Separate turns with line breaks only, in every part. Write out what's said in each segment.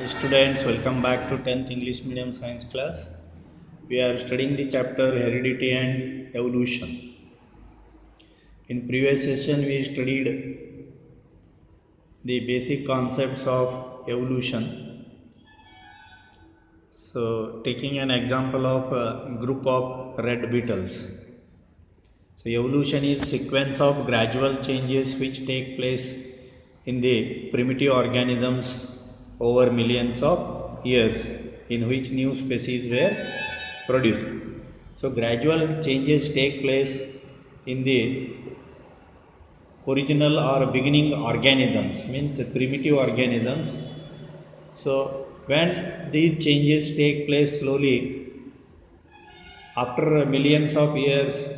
Hi students, welcome back to 10th English Medium Science class. We are studying the chapter Heredity and Evolution. In previous session we studied the basic concepts of evolution. So taking an example of a group of red beetles. So evolution is sequence of gradual changes which take place in the primitive organisms over millions of years, in which new species were produced. So gradual changes take place in the original or beginning organisms, means primitive organisms. So when these changes take place slowly, after millions of years,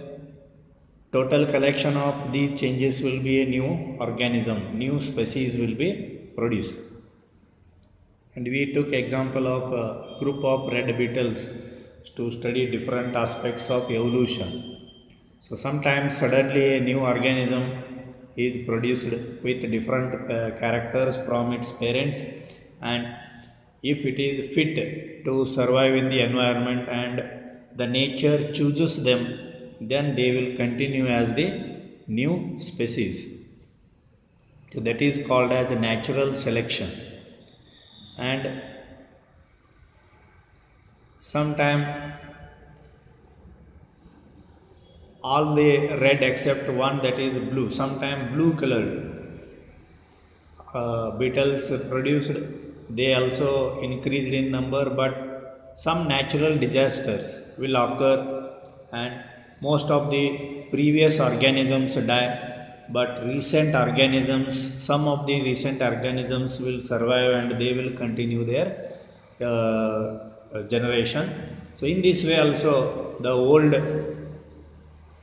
total collection of these changes will be a new organism, new species will be produced. And we took example of a group of red beetles to study different aspects of evolution. So sometimes suddenly a new organism is produced with different characters from its parents, and if it is fit to survive in the environment and the nature chooses them, then they will continue as the new species. So that is called as natural selection. And sometime all the red except one, that is blue, sometime blue colored beetles produced, they also increased in number, but some natural disasters will occur and most of the previous organisms die, but some of the recent organisms will survive and they will continue their generation. So in this way also the old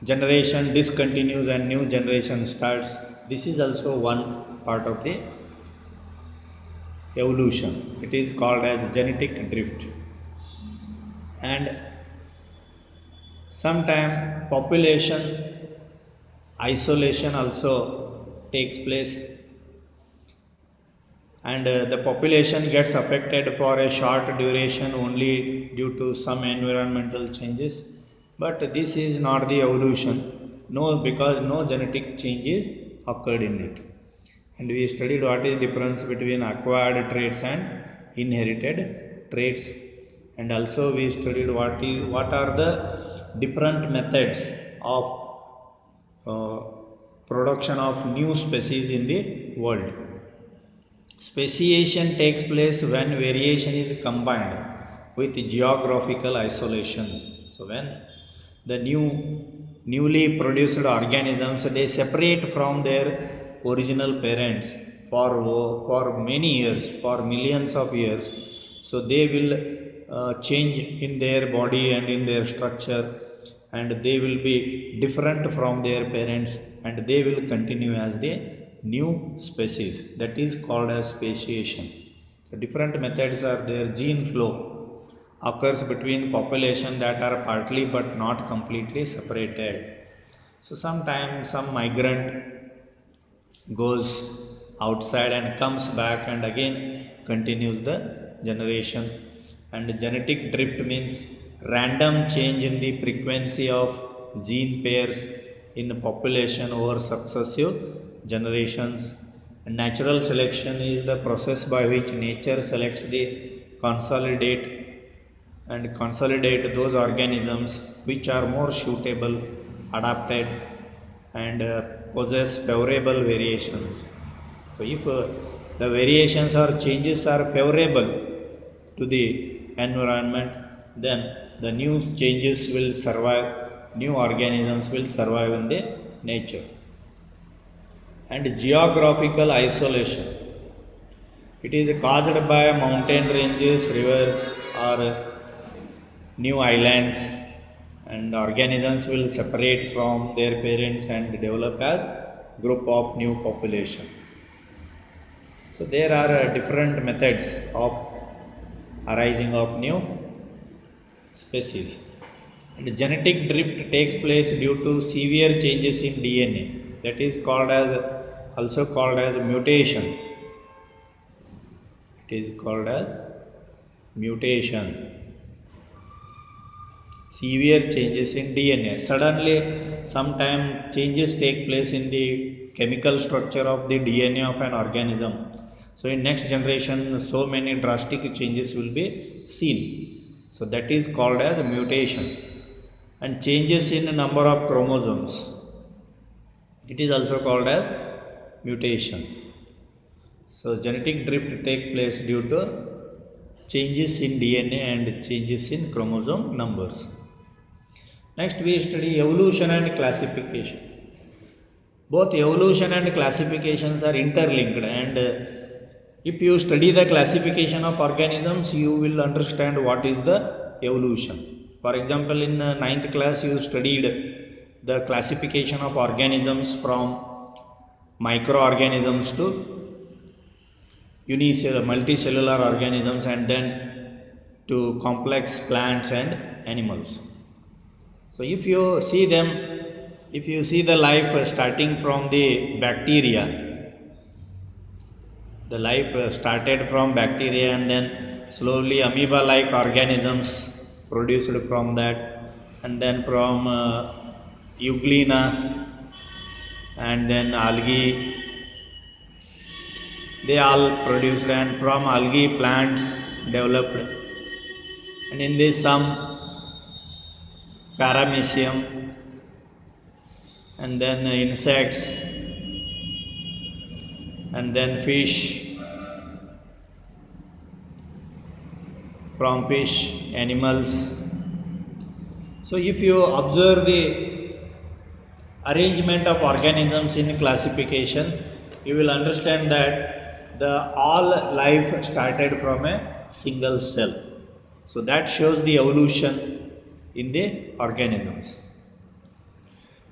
generation discontinues and new generation starts. This is also one part of the evolution. It is called as genetic drift. And sometime population isolation also takes place, and the population gets affected for a short duration only due to some environmental changes, but this is not the evolution, no, because no genetic changes occurred in it. And we studied what is the difference between acquired traits and inherited traits, and also we studied what are the different methods of uh, production of new species in the world. Speciation takes place when variation is combined with geographical isolation. So when the newly produced organisms, they separate from their original parents for many years, for millions of years. So they will change in their body and in their structure, and they will be different from their parents, and they will continue as the new species. That is called as speciation. So different methods are there. Gene flow occurs between population that are partly but not completely separated. So sometimes some migrant goes outside and comes back and again continues the generation. And genetic drift means random change in the frequency of gene pairs in population over successive generations. And natural selection is the process by which nature selects the consolidate those organisms which are more suitable, adapted, and possess favorable variations. So if the variations or changes are favorable to the environment, then the new changes will survive, new organisms will survive in the nature. And geographical isolation, it is caused by mountain ranges, rivers, or new islands, and organisms will separate from their parents and develop as group of new population. So there are different methods of arising of new species. And genetic drift takes place due to severe changes in DNA. That is also called as mutation. It It is called as mutation. Severe changes in DNA. Suddenly, sometime changes take place in the chemical structure of the DNA of an organism. So in next generation, so many drastic changes will be seen. So that is called as a mutation. And changes in the number of chromosomes. It is also called as mutation. So genetic drift take place due to changes in DNA and changes in chromosome numbers. Next we study evolution and classification. Both evolution and classifications are interlinked, and if you study the classification of organisms, you will understand what is the evolution. For example, in 9th class you studied the classification of organisms from microorganisms to unicellular, multicellular organisms, and then to complex plants and animals. So if you see them, if you see the life starting from the bacteria, the life started from bacteria and then slowly amoeba-like organisms produced from that, and then from euglena and then algae, they all produced, and from algae plants developed, and in this some paramecium, and then insects, and then fish, from fish, animals. So if you observe the arrangement of organisms in classification, you will understand that the all life started from a single cell. So that shows the evolution in the organisms.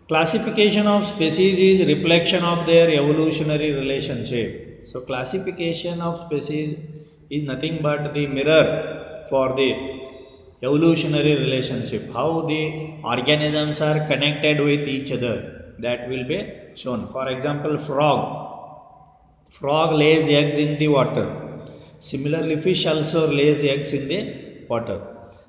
Classification of species is reflection of their evolutionary relationship. So classification of species is nothing but the mirror for the evolutionary relationship. How the organisms are connected with each other, that will be shown. For example, frog lays eggs in the water. Similarly, fish also lays eggs in the water.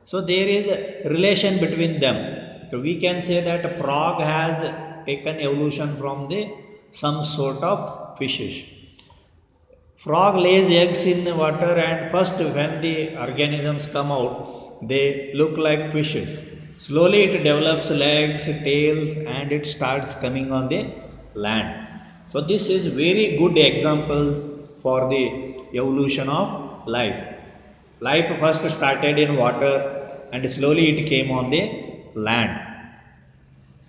So there is a relation between them. So we can say that a frog has taken evolution from the some sort of fishes. Frog lays eggs in the water, and first when the organisms come out, they look like fishes. Slowly it develops legs, tails, and it starts coming on the land. So this is very good example for the evolution of life. Life first started in water and slowly it came on the land.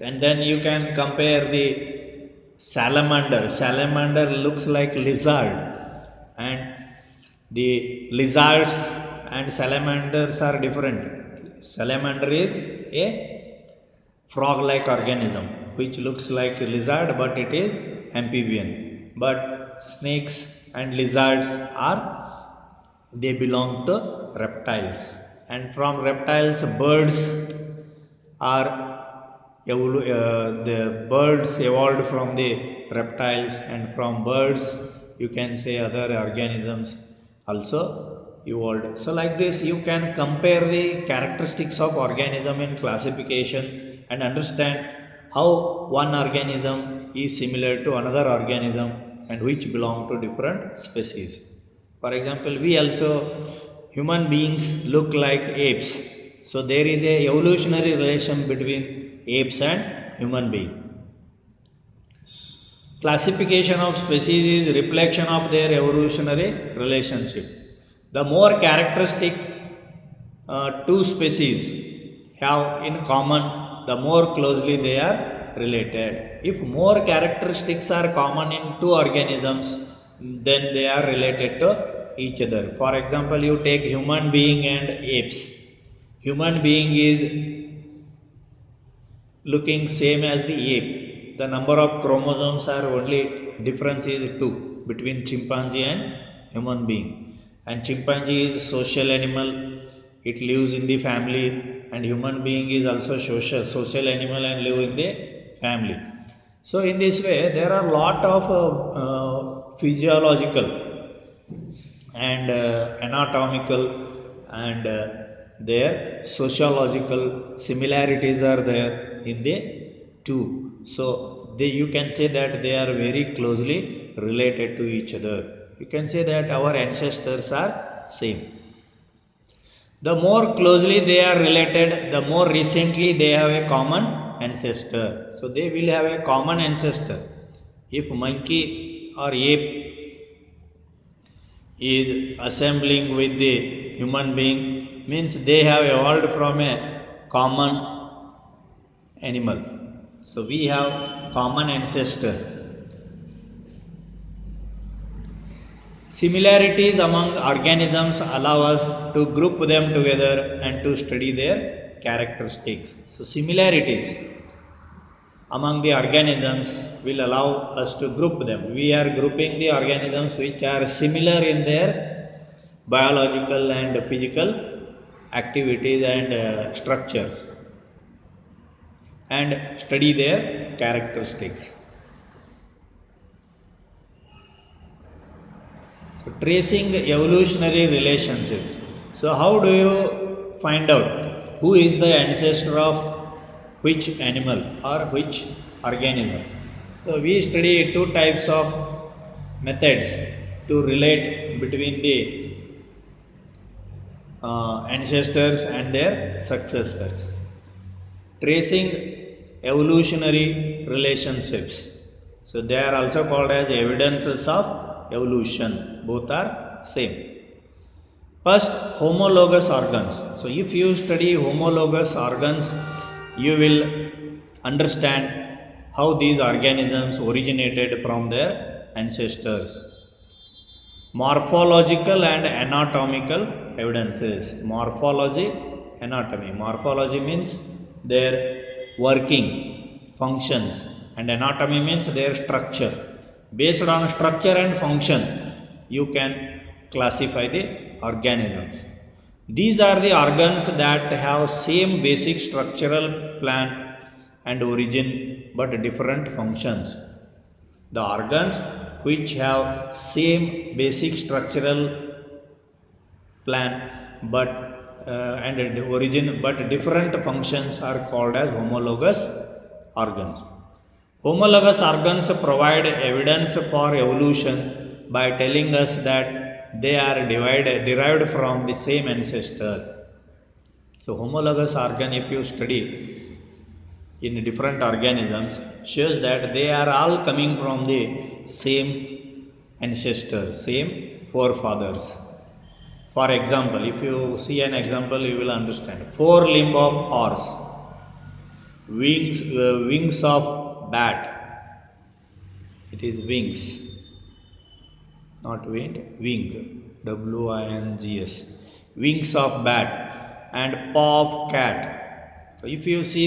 And then you can compare the salamander. Salamander looks like lizard, and the lizards and salamanders are different. Salamander is a frog-like organism which looks like a lizard, but it is amphibian. But snakes and lizards they belong to reptiles, and from reptiles birds the birds evolved from the reptiles, and from birds you can say other organisms also evolved. So like this you can compare the characteristics of organism in classification and understand how one organism is similar to another organism and which belong to different species. For example, human beings look like apes. So there is a evolutionary relation between apes and human being. Classification of species is reflection of their evolutionary relationship. The more characteristic two species have in common, the more closely they are related. If more characteristics are common in two organisms, then they are related to each other. For example, you take human being and apes. Human being is looking same as the ape. The number of chromosomes are only difference is 2 between chimpanzee and human being. And chimpanzee is a social animal. It lives in the family, and human being is also social animal and live in the family. So in this way, there are lot of physiological and anatomical and their sociological similarities are there in the two. So you can say that they are very closely related to each other. You can say that our ancestors are same. The more closely they are related, the more recently they have a common ancestor. So they will have a common ancestor. If monkey or ape is assembling with the human being, means they have evolved from a common animal. So we have common ancestor. Similarities among organisms allow us to group them together and to study their characteristics. So similarities among the organisms will allow us to group them. We are grouping the organisms which are similar in their biological and physical activities and structures, and study their characteristics. So tracing evolutionary relationships. So how do you find out who is the ancestor of which animal or which organism? So we study two types of methods to relate between the ancestors and their successors. Tracing evolutionary relationships. So they are also called as evidences of evolution. Both are same. First, homologous organs. So if you study homologous organs, you will understand how these organisms originated from their ancestors. Morphological and anatomical evidences. Morphology, anatomy. Morphology means their working functions, and anatomy means their structure. Based on structure and function, you can classify the organisms. These are the organs that have same basic structural plan and origin but different functions. The organs which have same basic structural plan but and origin but different functions are called as homologous organs. Homologous organs provide evidence for evolution by telling us that they are derived from the same ancestor. So homologous organ, if you study in different organisms, shows that they are all coming from the same ancestors, same forefathers. For example, if you see an example, you will understand. Forelimb of horse, wings of bat. It is wings, not wind, wing, W-I-N-G-S. Wings of bat and paw of cat. So if you see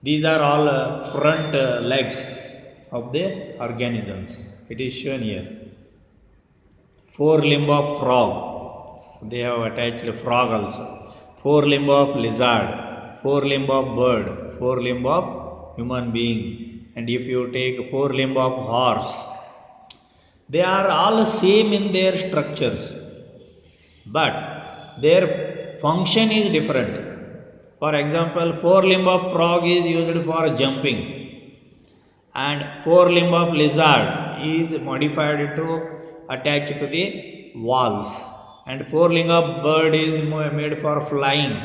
these are all front legs of the organisms. It is shown here. Forelimb of frog. So they have attached frog also. Forelimb of lizard. Forelimb of bird. Forelimb of human being. And if you take forelimb of horse, they are all same in their structures, but their function is different. For example, forelimb of frog is used for jumping, and forelimb of lizard is modified to attach to the walls, and forelimb of bird is made for flying.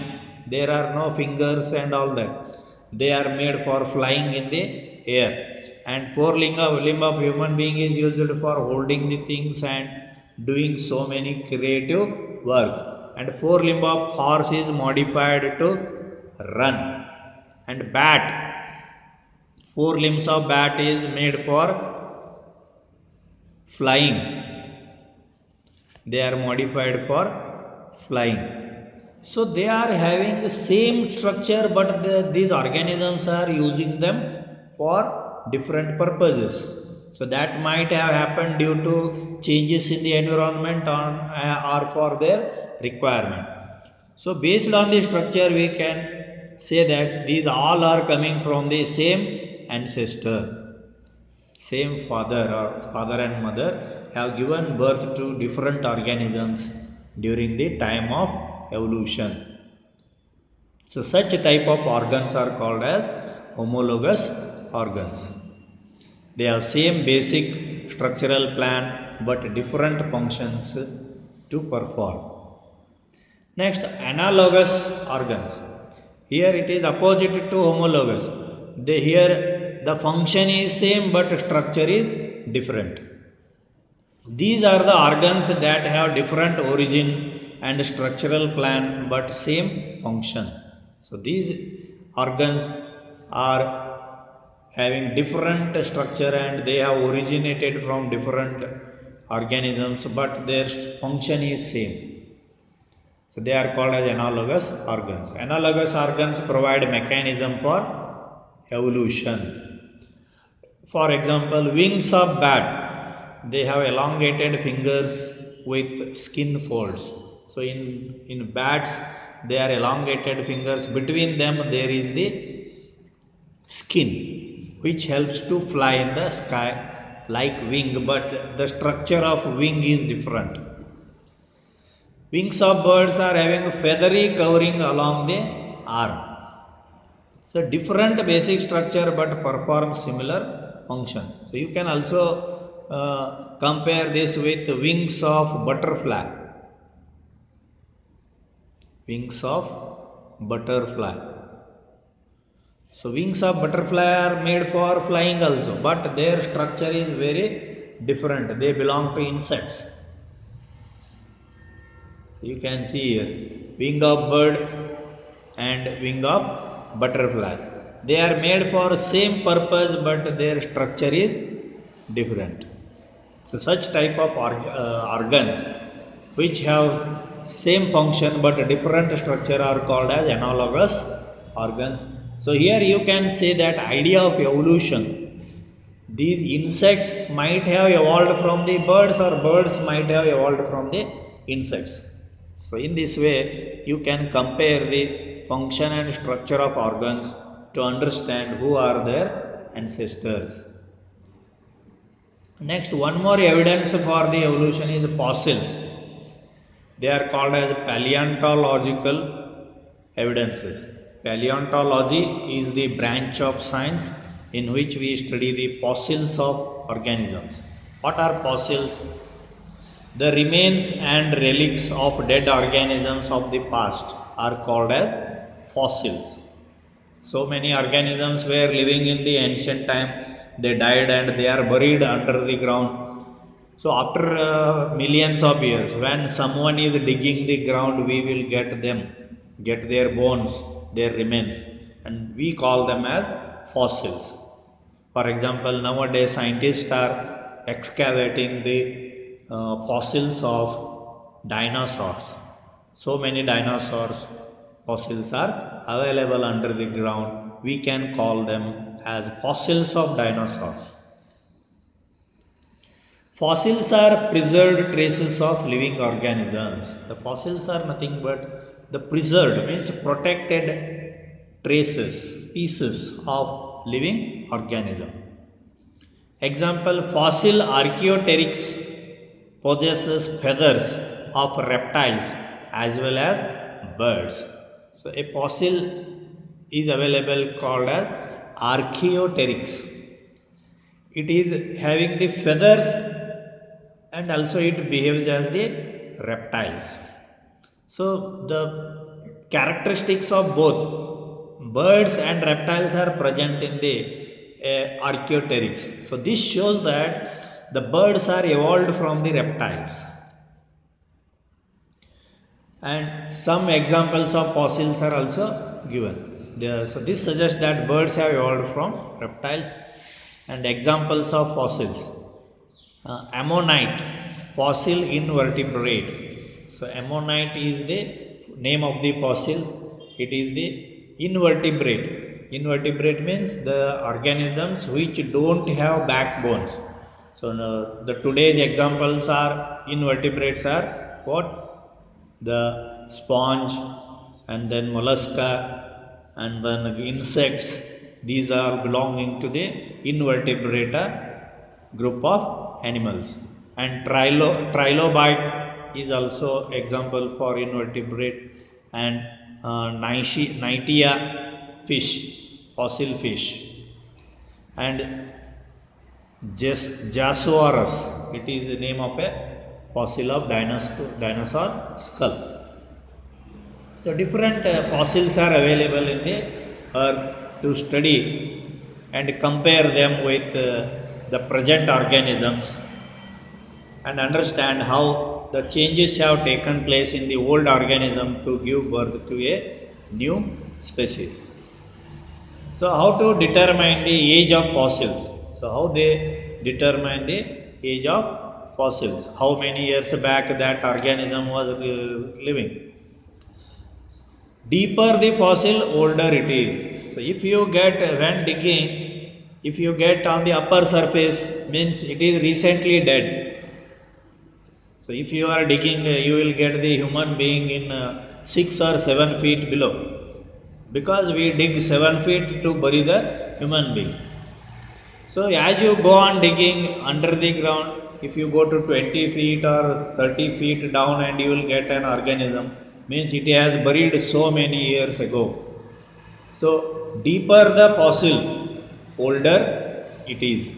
There are no fingers and all that. They are made for flying in the air. And forelimb of human being is used for holding the things and doing so many creative work. And forelimb of horse is modified to run. And bat, four limbs of bat is made for flying. They are modified for flying. So they are having the same structure, but these organisms are using them for different purposes. So that might have happened due to changes in the environment or for their requirement. So based on the structure, we can say that these all are coming from the same ancestor, same father or father and mother have given birth to different organisms during the time of evolution. So such type of organs are called as homologous organs. They have same basic structural plan but different functions to perform. Next, analogous organs. Here it is opposite to homologous. Here the function is same but structure is different. These are the organs that have different origin and structural plan but same function. So these organs are having different structure and they have originated from different organisms but their function is same. So they are called as analogous organs. Analogous organs provide mechanism for evolution. For example, wings of bat, they have elongated fingers with skin folds. So in bats, they are elongated fingers. Between them there is the skin which helps to fly in the sky like wing, but the structure of wing is different. Wings of birds are having feathery covering along the arm. So different basic structure but perform similar function. So you can also compare this with wings of butterfly. Wings of butterfly. So wings of butterfly are made for flying also, but their structure is very different. They belong to insects. So you can see here, wing of bird and wing of butterfly. They are made for same purpose, but their structure is different. So such type of organs which have same function but different structure are called as analogous organs. So here you can say that idea of evolution. These insects might have evolved from the birds or birds might have evolved from the insects. So in this way you can compare the function and structure of organs to understand who are their ancestors. Next, one more evidence for the evolution is fossils. They are called as paleontological evidences. Paleontology is the branch of science in which we study the fossils of organisms. What are fossils? The remains and relics of dead organisms of the past are called as fossils. So many organisms were living in the ancient time. They died and they are buried under the ground. So after millions of years, when someone is digging the ground, we will get their bones, their remains, and we call them as fossils. For example, nowadays scientists are excavating the fossils of dinosaurs. So many dinosaurs fossils are available under the ground. We can call them as fossils of dinosaurs. Fossils are preserved traces of living organisms. The fossils are nothing but the preserved, means protected traces, pieces of living organism. Example, fossil Archaeopteryx possesses feathers of reptiles as well as birds. So a fossil is available called as Archaeopteryx. It is having the feathers and also it behaves as the reptiles. So the characteristics of both birds and reptiles are present in the Archaeopteryx. So this shows that the birds are evolved from the reptiles. And some examples of fossils are also given. So this suggests that birds have evolved from reptiles. And examples of fossils. Ammonite, fossil invertebrate. So ammonite is the name of the fossil. It is the invertebrate. Invertebrate means the organisms which don't have backbones. So the today's examples are invertebrates are what? The sponge and then mollusca and then insects. These are belonging to the invertebrate group of animals. and trilobite is also example for invertebrate, and Nightia fish, fossil fish, and Jasaurus, it is the name of a fossil of dinosaur skull. So different fossils are available in the earth to study and compare them with the present organisms and understand how the changes have taken place in the old organism to give birth to a new species. So how to determine the age of fossils? So how they determine the age of fossils? How many years back that organism was living? Deeper the fossil, older it is. So if you get, when digging, if you get on the upper surface, means it is recently dead. So if you are digging, you will get the human being in 6 or 7 feet below, because we dig 7 feet to bury the human being. So as you go on digging under the ground, if you go to 20 feet or 30 feet down, and you will get an organism, means it has buried so many years ago. So deeper the fossil, older it is.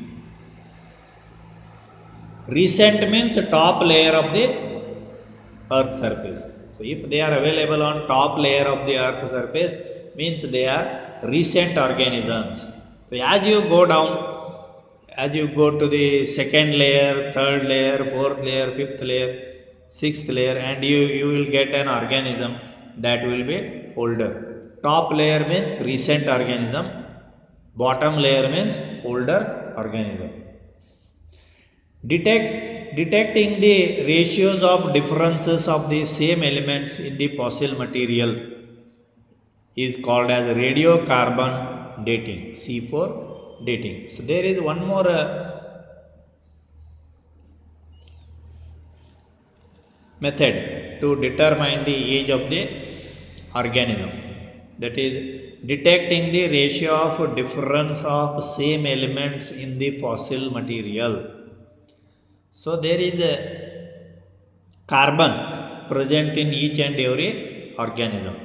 Recent means top layer of the earth surface. So if they are available on top layer of the earth surface, means they are recent organisms. So as you go down, as you go to the second layer, third layer, fourth layer, fifth layer, sixth layer, and you will get an organism that will be older. Top layer means recent organism, bottom layer means older organism. Detecting the ratios of differences of the same elements in the fossil material is called as radiocarbon dating, C4 dating. So there is one more method to determine the age of the organism, that is detecting the ratio of difference of same elements in the fossil material. So there is a carbon present in each and every organism.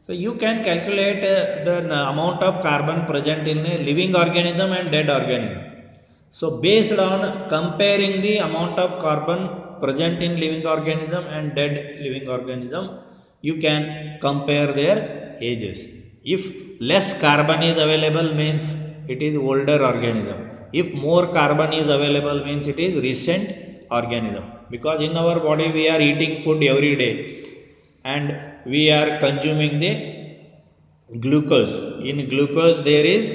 So you can calculate the amount of carbon present in a living organism and dead organism. So based on comparing the amount of carbon present in living organism and dead living organism, you can compare their ages. If less carbon is available, means it is older organism. If more carbon is available, means it is recent organism. Because in our body we are eating food every day, and we are consuming the glucose. In glucose there is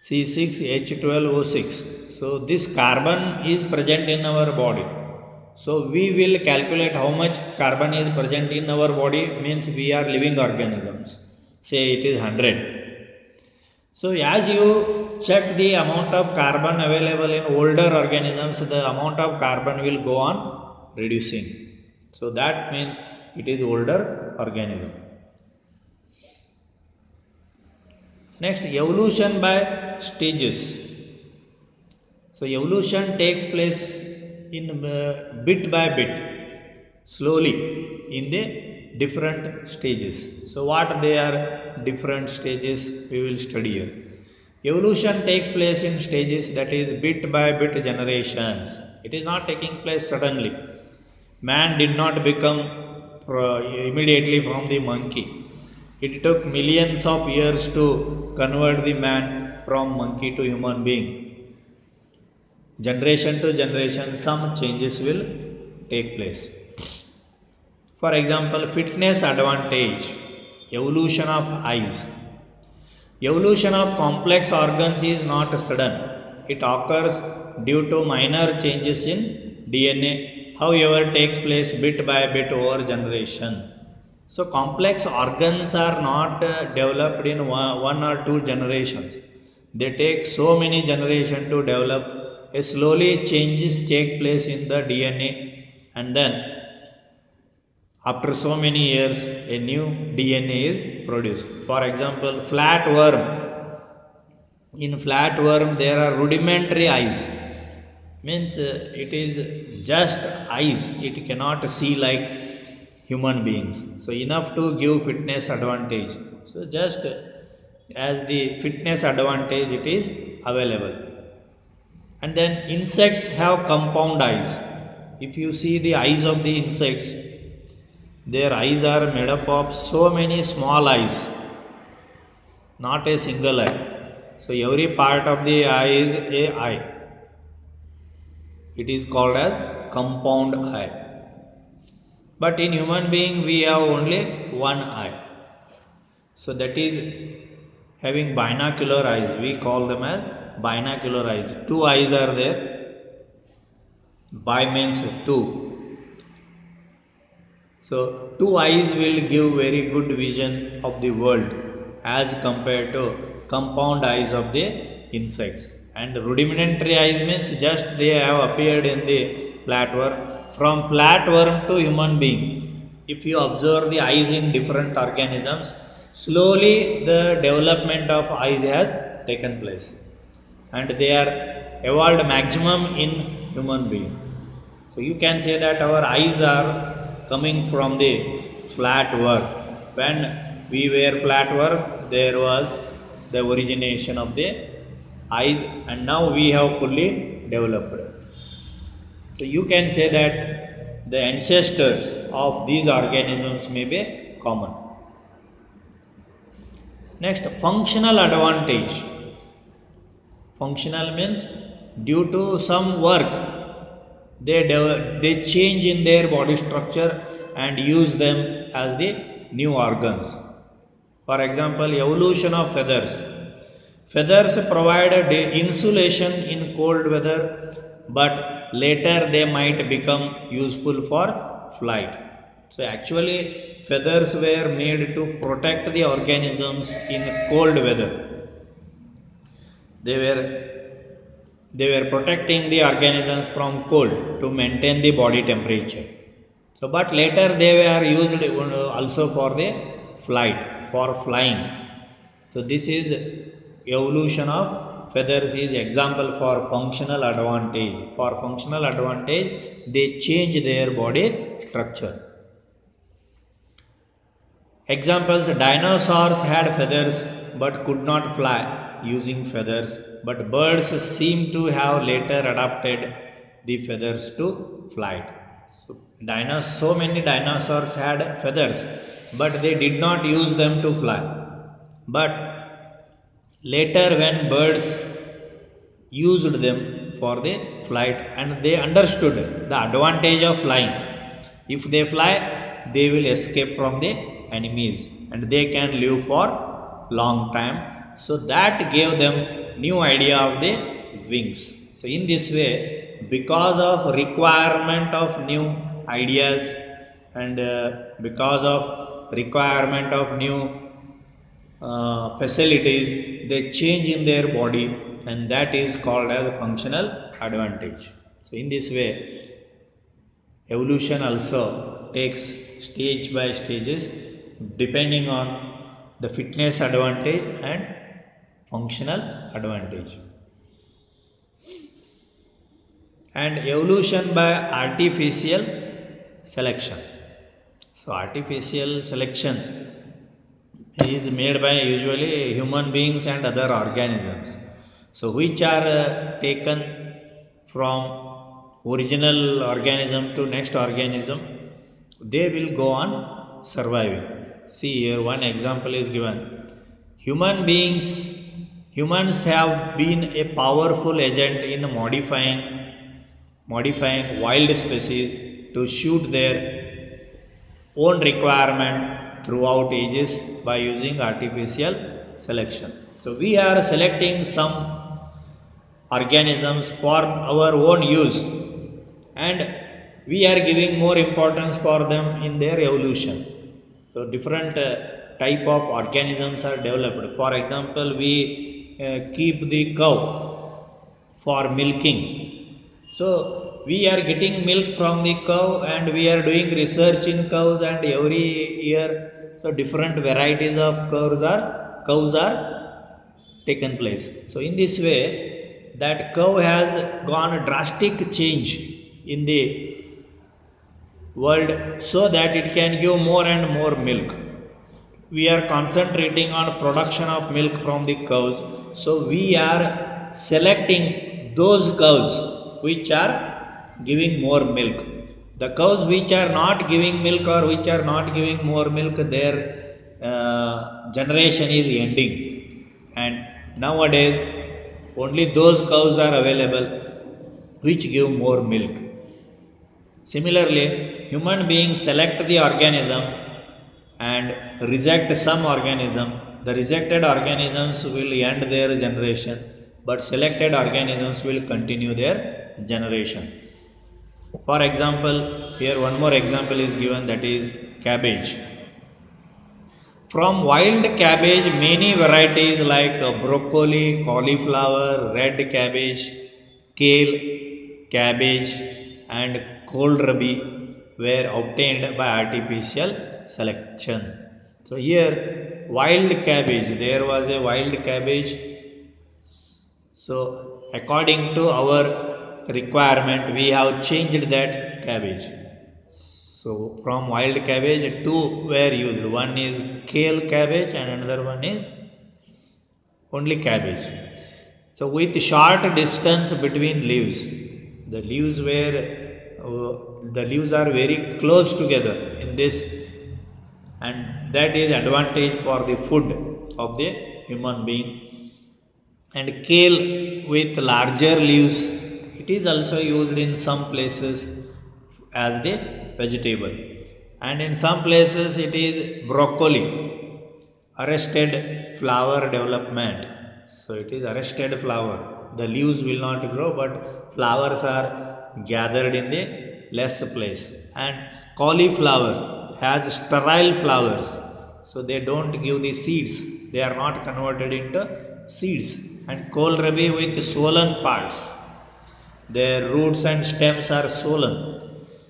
C6H12O6. So this carbon is present in our body. So we will calculate how much carbon is present in our body, means we are living organisms. Say it is 100. So as you check the amount of carbon available in older organisms, the amount of carbon will go on reducing. So that means it is older organism. Next, evolution by stages. So evolution takes place in bit by bit, slowly, in the different stages. So what they are different stages, we will study here. Evolution takes place in stages, that is bit by bit generations. It is not taking place suddenly. Man did not become immediately from the monkey. It took millions of years to convert the man from monkey to human being. Generation to generation, some changes will take place. For example, fitness advantage, evolution of eyes. Evolution of complex organs is not sudden. It occurs due to minor changes in DNA, however takes place bit by bit over generation. So complex organs are not developed in one or two generations. They take so many generations to develop. Slowly changes take place in the DNA, and then after so many years a new DNA is produced. For example, flatworm. In flatworm there are rudimentary eyes. means it is just eyes, it cannot see like human beings, so enough to give fitness advantage. So just as the fitness advantage it is available. And then insects have compound eyes. If you see the eyes of the insects, their eyes are made up of so many small eyes, not a single eye. So every part of the eye is a eye. It is called as compound eye. But in human being we have only one eye. So that is having binocular eyes. We call them as binocular eyes. Two eyes are there. Bi means two. So two eyes will give very good vision of the world as compared to compound eyes of the insects. And rudimentary eyes means just they have appeared in the flatworm. From flatworm to human being, if you observe the eyes in different organisms, slowly the development of eyes has taken place, and they are evolved maximum in human being. So you can say that our eyes are coming from the flatworm. When we were flatworm, there was the origination of the eyes, and now we have fully developed. So you can say that the ancestors of these organisms may be common. Next, functional advantage. Functional means due to some work they change in their body structure and use them as the new organs. For example, evolution of feathers. Feathers provide insulation in cold weather, but later they might become useful for flight. So actually feathers were made to protect the organisms in cold weather. They were protecting the organisms from cold to maintain the body temperature. So but later they were used also for the flight, for flying. So this is evolution of feathers is example for functional advantage. For functional advantage, they change their body structure. Examples: dinosaurs had feathers but could not fly using feathers, but birds seem to have later adapted the feathers to flight. So many dinosaurs had feathers, but they did not use them to fly. But later when birds used them for the flight, and they understood the advantage of flying. If they fly, they will escape from the enemies and they can live for long time. So that gave them new idea of the wings. So in this way, because of requirement of new ideas and because of requirement of new facilities, they change in their body, and that is called as functional advantage. So in this way, evolution also takes stage by stages depending on the fitness advantage and functional advantage. And evolution by artificial selection. So artificial selection is made by usually human beings and other organisms. So which are taken from original organism to next organism, they will go on surviving. See here, one example is given. Humans have been a powerful agent in modifying wild species to suit their own requirement throughout ages by using artificial selection. So we are selecting some organisms for our own use, and we are giving more importance for them in their evolution. So different type of organisms are developed. For example, we keep the cow for milking. So we are getting milk from the cow, and we are doing research in cows, and every year so different varieties of cows are taken place. So in this way, that cow has gone drastic change in the world so that it can give more and more milk. We are concentrating on production of milk from the cows, so we are selecting those cows which are giving more milk. The cows which are not giving milk or which are not giving more milk, their generation is ending, and nowadays only those cows are available which give more milk. Similarly, human beings select the organism and reject some organism. The rejected organisms will end their generation, but selected organisms will continue their generation. For example, here one more example is given, that is cabbage. From wild cabbage, many varieties like broccoli, cauliflower, red cabbage, kale, cabbage, and kohlrabi were obtained by artificial selection. So here, wild cabbage, there was a wild cabbage. So according to our requirement, we have changed that cabbage. So from wild cabbage, two were used. One is kale cabbage and another one is only cabbage. So with short distance between leaves, the leaves are very close together in this, and that is advantage for the food of the human being. And kale with larger leaves, it is also used in some places as the vegetable, and in some places it is broccoli, arrested flower development. So it is arrested flower. The leaves will not grow, but flowers are gathered in the less place. And cauliflower has sterile flowers, so they don't give the seeds. They are not converted into seeds. And kohlrabi with swollen parts. Their roots and stems are swollen.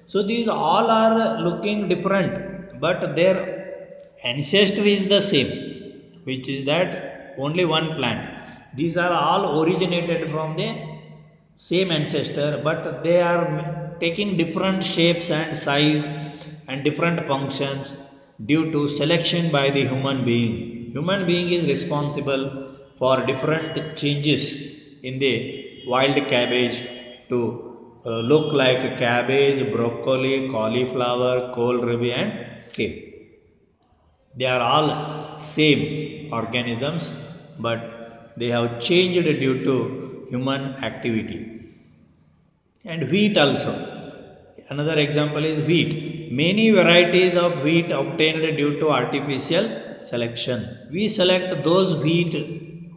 So these all are looking different, but their ancestry is the same, which is that only one plant. These are all originated from the same ancestor, but they are taking different shapes and size and different functions due to selection by the human being. Human being is responsible for different changes in the wild cabbage to look like cabbage, broccoli, cauliflower, kohlrabi and kale. They are all same organisms, but they have changed due to human activity. And wheat also. Another example is wheat. Many varieties of wheat obtained due to artificial selection. We select those wheat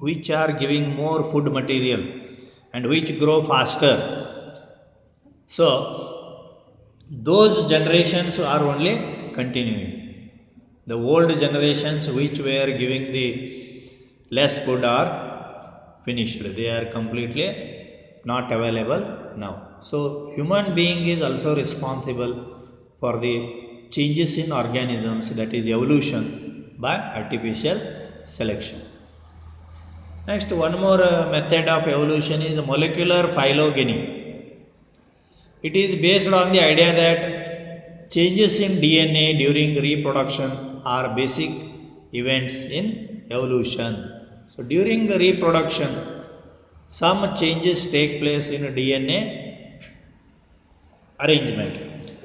which are giving more food material and which grow faster. So those generations are only continuing. The old generations which were giving the less food are finished. They are completely not available now. So human being is also responsible for the changes in organisms, that is evolution by artificial selection. Next, one more method of evolution is molecular phylogeny. It is based on the idea that changes in DNA during reproduction are basic events in evolution. So during the reproduction, some changes take place in DNA arrangement.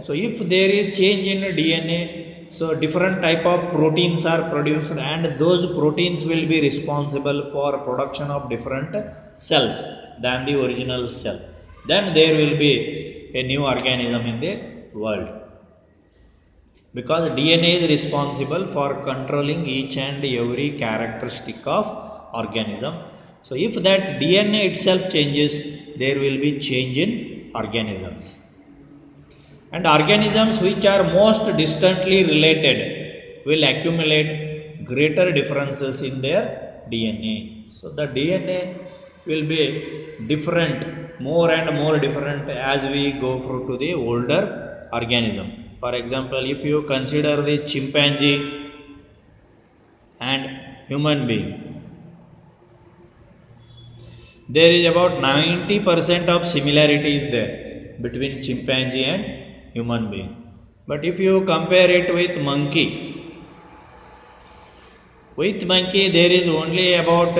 So if there is change in DNA, so different type of proteins are produced, and those proteins will be responsible for production of different cells than the original cell. Then there will be a new organism in the world, because DNA is responsible for controlling each and every characteristic of organism. So if that DNA itself changes, there will be change in organisms. And organisms which are most distantly related will accumulate greater differences in their DNA. So the DNA will be different, more and more different as we go through to the older organism. For example, if you consider the chimpanzee and human being, there is about 90% of similarity is there between chimpanzee and human being. But if you compare it with monkey there is only about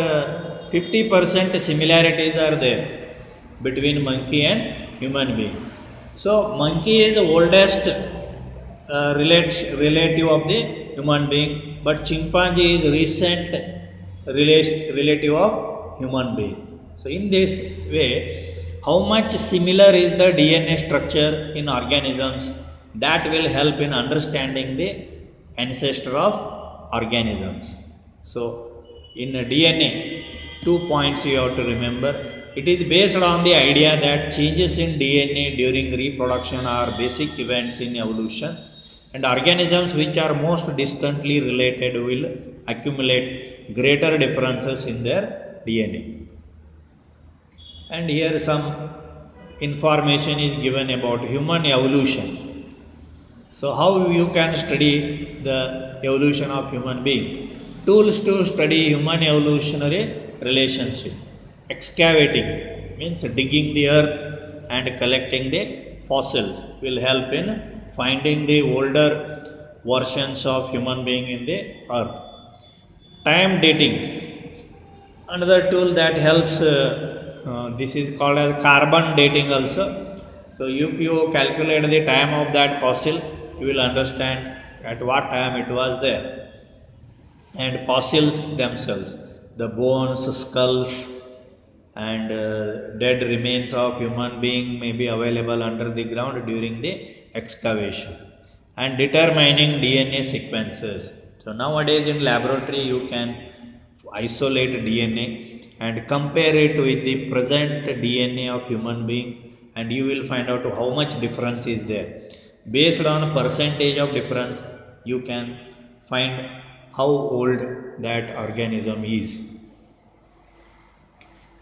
50% similarities are there between monkey and human being. So monkey is the oldest relative of the human being, but chimpanzee is recent relative of human being. So in this way, how much similar is the DNA structure in organisms, that will help in understanding the ancestor of organisms. So in DNA, 2 points you have to remember. It is based on the idea that changes in DNA during reproduction are basic events in evolution, and organisms which are most distantly related will accumulate greater differences in their DNA. And here some information is given about human evolution. So how you can study the evolution of human being? Tools to study human evolutionary relationship. Excavating means digging the earth and collecting the fossils will help in finding the older versions of human being in the earth. Time dating, another tool that helps, this is called as carbon dating also. So if you calculate the time of that fossil, you will understand at what time it was there. And fossils themselves, the bones, skulls and dead remains of human being may be available under the ground during the excavation. And determining DNA sequences. So nowadays in laboratory you can isolate DNA and compare it with the present DNA of human being, and you will find out how much difference is there. Based on percentage of difference, you can find how old that organism is.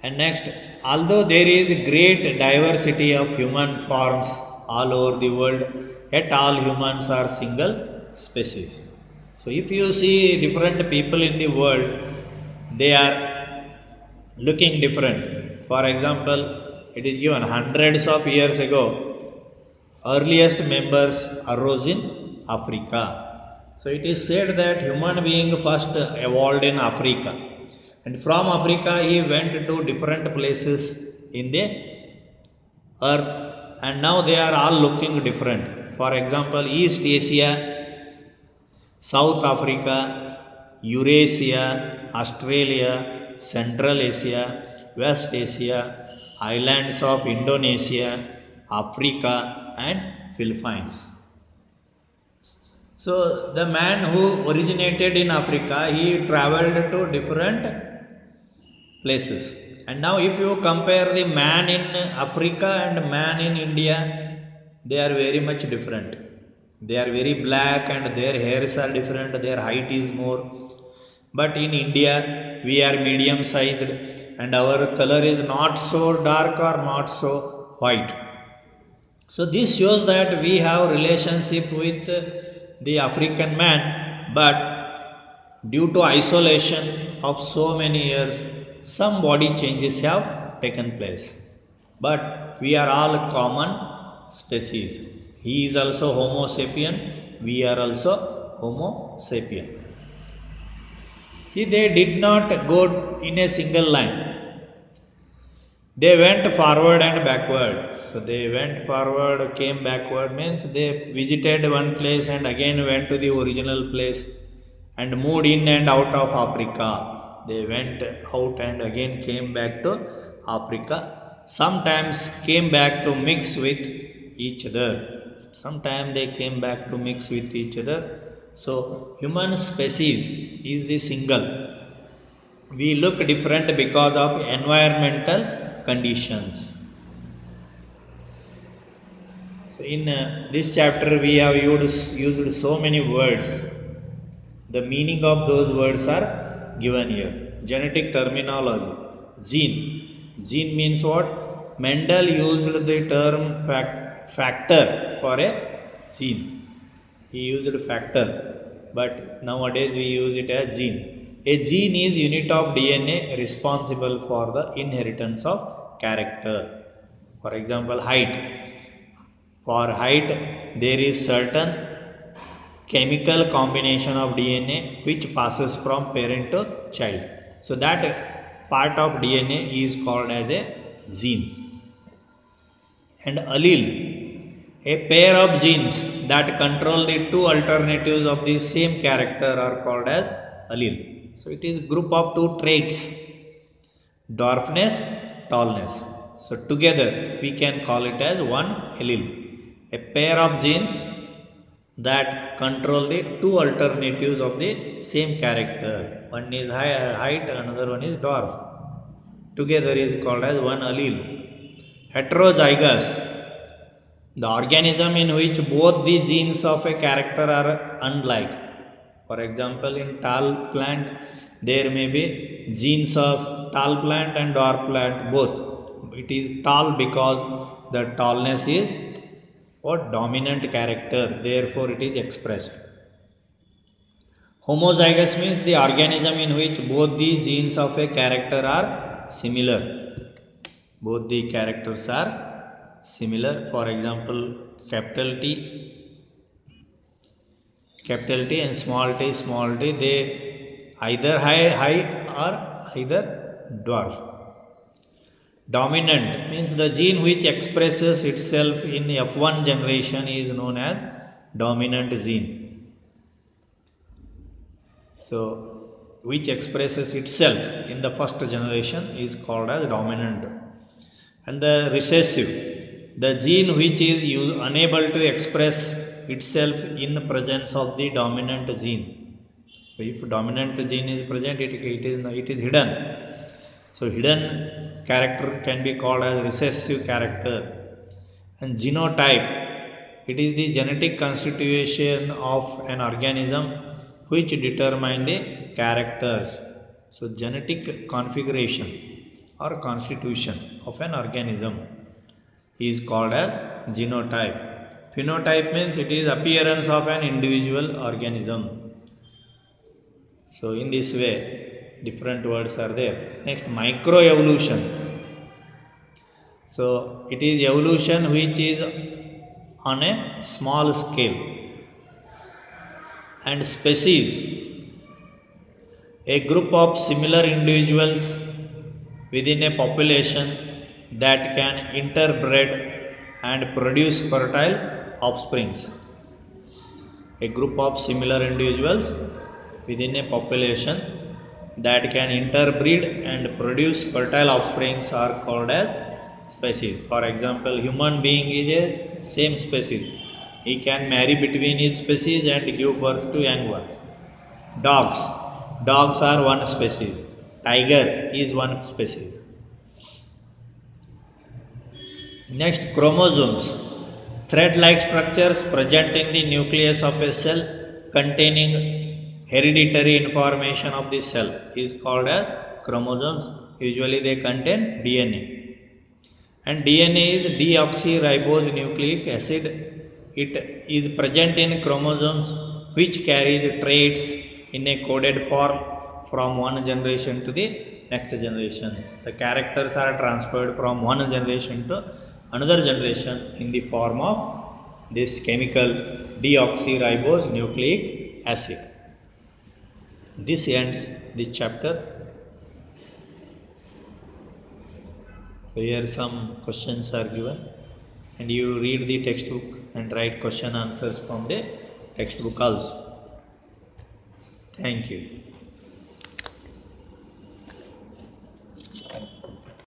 And next, although there is great diversity of human forms all over the world, yet all humans are single species. So if you see different people in the world, they are looking different. For example, it is given hundreds of years ago, earliest members arose in Africa. So it is said that human being first evolved in Africa, and from Africa he went to different places in the earth, and now they are all looking different. For example, East Asia, South Africa, Eurasia, Australia, Central Asia, West Asia, islands of Indonesia, Africa and Philippines. So the man who originated in Africa, he traveled to different places. And now if you compare the man in Africa and man in India, they are very much different. They are very black and their hairs are different, their height is more. But in India, we are medium sized and our color is not so dark or not so white. So this shows that we have relationship with the African man, but due to isolation of so many years, some body changes have taken place. But we are all common species. He is also Homo sapien, we are also Homo sapien. See, they did not go in a single line. They went forward and backward. So they went forward, came backward, means they visited one place and again went to the original place and moved in and out of Africa. They went out and again came back to Africa. Sometimes came back to mix with each other. Sometimes they came back to mix with each other. So human species is the single. We look different because of environmental conditions. So in this chapter we have used so many words. The meaning of those words are given here. Genetic terminology. Gene. Gene means what? Mendel used the term factor for a gene. He used factor, but nowadays we use it as gene. A gene is unit of DNA responsible for the inheritance of character. For example, height. For height, there is certain chemical combination of DNA which passes from parent to child. So that part of DNA is called as a gene. And allele, a pair of genes that control the two alternatives of the same character are called as allele. So it is group of two traits, dwarfness, tallness. So together we can call it as one allele, a pair of genes that control the two alternatives of the same character. One is height, another one is dwarf. Together is called as one allele. Heterozygous, the organism in which both the genes of a character are unlike. For example, in tall plant, there may be genes of tall plant and dwarf plant both. It is tall because the tallness is what dominant character, therefore it is expressed. Homozygous means the organism in which both the genes of a character are similar. Both the characters are similar. For example, capital T and small t, they either high or either dwarf. Dominant means the gene which expresses itself in F1 generation is known as dominant gene. So, which expresses itself in the first generation is called as dominant. And the recessive, the gene which is unable to express itself in the presence of the dominant gene. So, if dominant gene is present, it is hidden. So, hidden character can be called as recessive character. And genotype, it is the genetic constitution of an organism which determine the characters. So, genetic configuration or constitution of an organism is called as genotype. Phenotype means it is appearance of an individual organism. So, in this way, different words are there. Next, microevolution. So, it is evolution which is on a small scale. And species, a group of similar individuals within a population that can interbred and produce fertile offsprings. A group of similar individuals within a population that can interbreed and produce fertile offsprings are called as species. For example, human being is a same species. He can marry between his species and give birth to young ones. Dogs are one species. Tiger is one species. Next, chromosomes, thread-like structures present in the nucleus of a cell containing hereditary information of the cell is called as chromosomes. Usually they contain DNA. And DNA is deoxyribose nucleic acid. It is present in chromosomes which carries traits in a coded form from one generation to the next generation. The characters are transferred from one generation to another generation in the form of this chemical deoxyribose nucleic acid. This ends this chapter. So here some questions are given and you read the textbook and write question answers from the textbook also. Thank you.